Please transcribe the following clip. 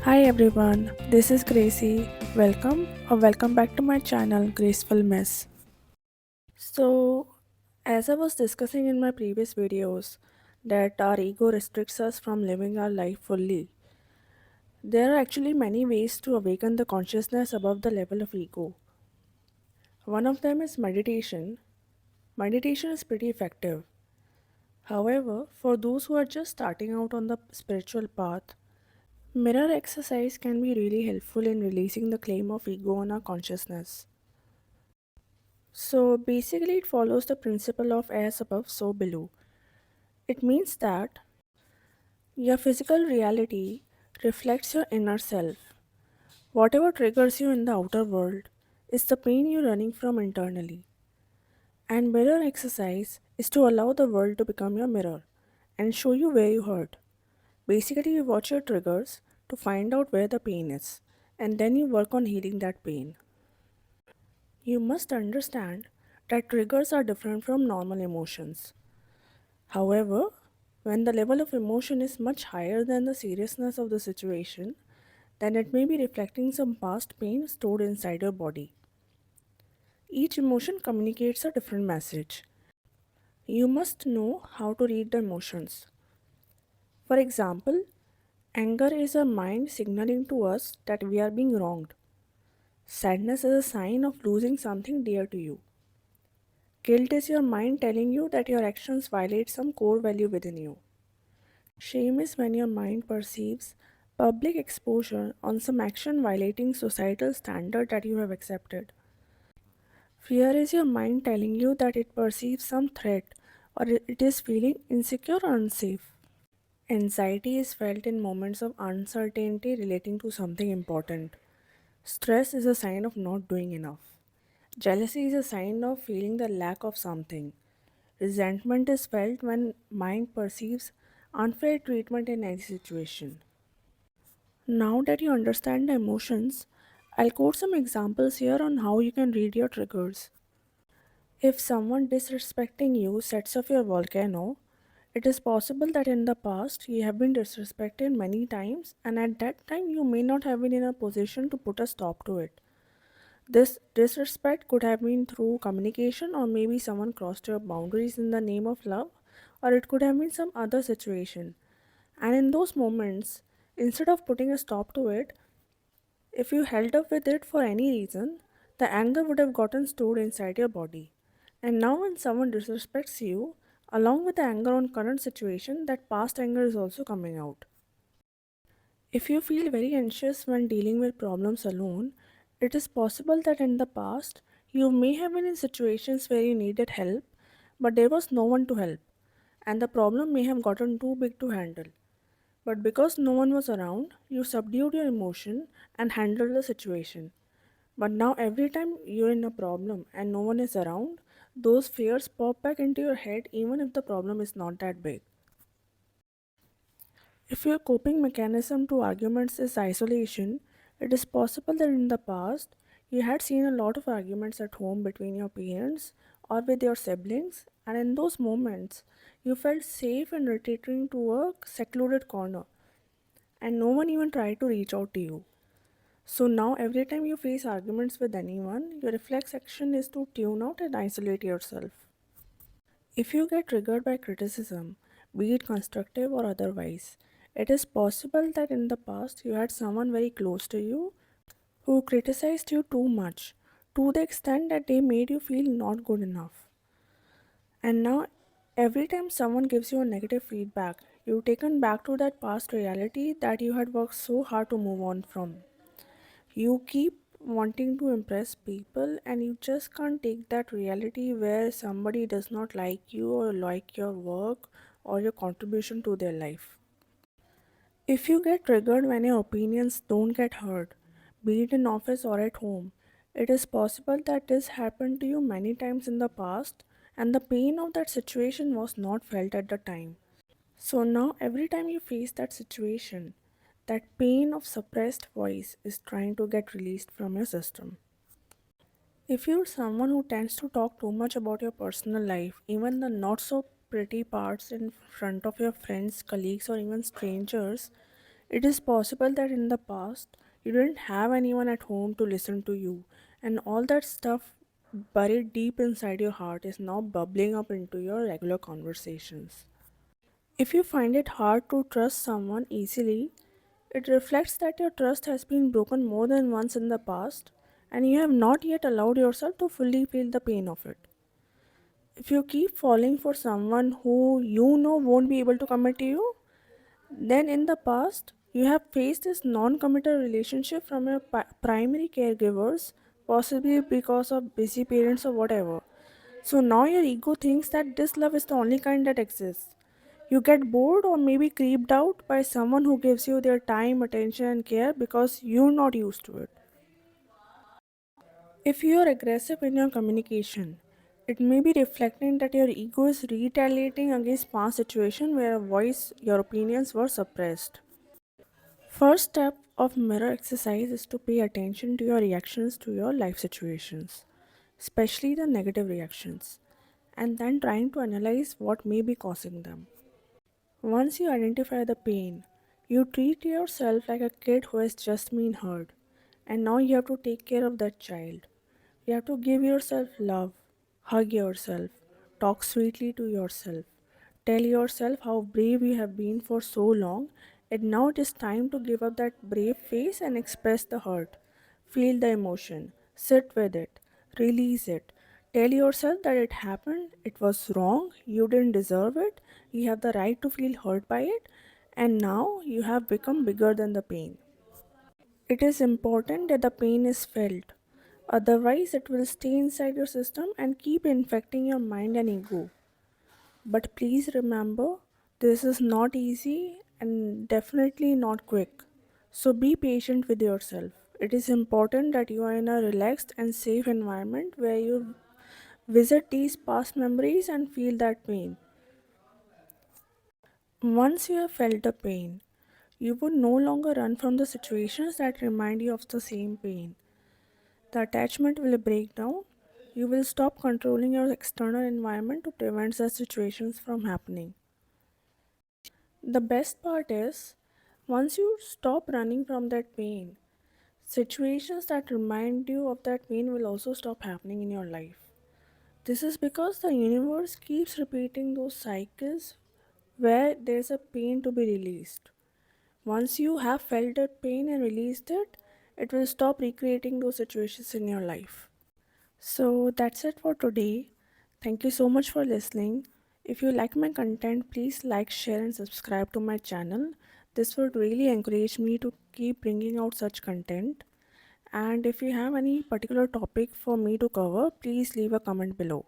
Hi everyone, this is Gracie. Welcome back to my channel Graceful Mess. So, as I was discussing in my previous videos that our ego restricts us from living our life fully. There are actually many ways to awaken the consciousness above the level of ego. One of them is meditation. Meditation is pretty effective. However, for those who are just starting out on the spiritual path, mirror exercise can be really helpful in releasing the claim of ego on our consciousness. So basically, it follows the principle of as above, so below. It means that your physical reality reflects your inner self. Whatever triggers you in the outer world is the pain you're running from internally. And mirror exercise is to allow the world to become your mirror and show you where you hurt. Basically, you watch your triggers to find out where the pain is, and then you work on healing that pain. You must understand that triggers are different from normal emotions. However, when the level of emotion is much higher than the seriousness of the situation, then it may be reflecting some past pain stored inside your body. Each emotion communicates a different message. You must know how to read the emotions. For example, anger is a mind signaling to us that we are being wronged. Sadness is a sign of losing something dear to you. Guilt is your mind telling you that your actions violate some core value within you. Shame is when your mind perceives public exposure on some action violating societal standard that you have accepted. Fear is your mind telling you that it perceives some threat or it is feeling insecure or unsafe. Anxiety is felt in moments of uncertainty relating to something important. Stress is a sign of not doing enough. Jealousy is a sign of feeling the lack of something. Resentment is felt when mind perceives unfair treatment in any situation. Now that you understand the emotions, I'll quote some examples here on how you can read your triggers. If someone disrespecting you sets off your volcano, it is possible that in the past you have been disrespected many times, and at that time you may not have been in a position to put a stop to it. This disrespect could have been through communication, or maybe someone crossed your boundaries in the name of love, or it could have been some other situation. And in those moments, instead of putting a stop to it, if you held up with it for any reason, the anger would have gotten stored inside your body. And now, when someone disrespects you, along with the anger on current situation, that past anger is also coming out. If you feel very anxious when dealing with problems alone, it is possible that in the past you may have been in situations where you needed help, but there was no one to help, and the problem may have gotten too big to handle. But because no one was around, you subdued your emotion and handled the situation. But now, every time you're in a problem and no one is around, those fears pop back into your head even if the problem is not that big. If your coping mechanism to arguments is isolation, it is possible that in the past you had seen a lot of arguments at home between your parents or with your siblings, and in those moments you felt safe in retreating to a secluded corner, and no one even tried to reach out to you. So now, every time you face arguments with anyone, your reflex action is to tune out and isolate yourself. If you get triggered by criticism, be it constructive or otherwise, it is possible that in the past you had someone very close to you who criticized you too much, to the extent that they made you feel not good enough. And now, every time someone gives you a negative feedback, you're taken back to that past reality that you had worked so hard to move on from. You keep wanting to impress people, and you just can't take that reality where somebody does not like you or like your work or your contribution to their life. If you get triggered when your opinions don't get heard, be it in office or at home, it is possible that this happened to you many times in the past and the pain of that situation was not felt at the time. So now, every time you face that situation, that pain of suppressed voice is trying to get released from your system. If you're someone who tends to talk too much about your personal life, even the not so pretty parts in front of your friends, colleagues, or even strangers, It is possible that in the past you didn't have anyone at home to listen to you, and all that stuff buried deep inside your heart is now bubbling up into your regular conversations. If you find it hard to trust someone easily, it reflects that your trust has been broken more than once in the past and you have not yet allowed yourself to fully feel the pain of it. If you keep falling for someone who you know won't be able to commit to you, then in the past you have faced this non-committal relationship from your primary caregivers, possibly because of busy parents or whatever. So now your ego thinks that this love is the only kind that exists. You get bored or maybe creeped out by someone who gives you their time, attention, and care because you're not used to it. If you are aggressive in your communication, it may be reflecting that your ego is retaliating against past situations where a voice, your opinions were suppressed. First step of mirror exercise is to pay attention to your reactions to your life situations, especially the negative reactions, and then trying to analyze what may be causing them. Once you identify the pain, you treat yourself like a kid who has just been hurt, and now you have to take care of that child. You have to give yourself love, hug yourself, talk sweetly to yourself, tell yourself how brave you have been for so long, and now it is time to give up that brave face and express the hurt. Feel the emotion, sit with it, release it. Tell yourself that it happened, it was wrong, you didn't deserve it, you have the right to feel hurt by it, and now you have become bigger than the pain. It is important that the pain is felt. Otherwise, it will stay inside your system and keep infecting your mind and ego. But please remember, this is not easy and definitely not quick. So be patient with yourself. It is important that you are in a relaxed and safe environment where you visit these past memories and feel that pain. Once you have felt the pain, you would no longer run from the situations that remind you of the same pain. The attachment will break down. You will stop controlling your external environment to prevent such situations from happening. The best part is, once you stop running from that pain, situations that remind you of that pain will also stop happening in your life. This is because the universe keeps repeating those cycles where there's a pain to be released. Once you have felt that pain and released it, it will stop recreating those situations in your life. So that's it for today. Thank you so much for listening. If you like my content, please like, share, and subscribe to my channel. This would really encourage me to keep bringing out such content. And if you have any particular topic for me to cover, please leave a comment below.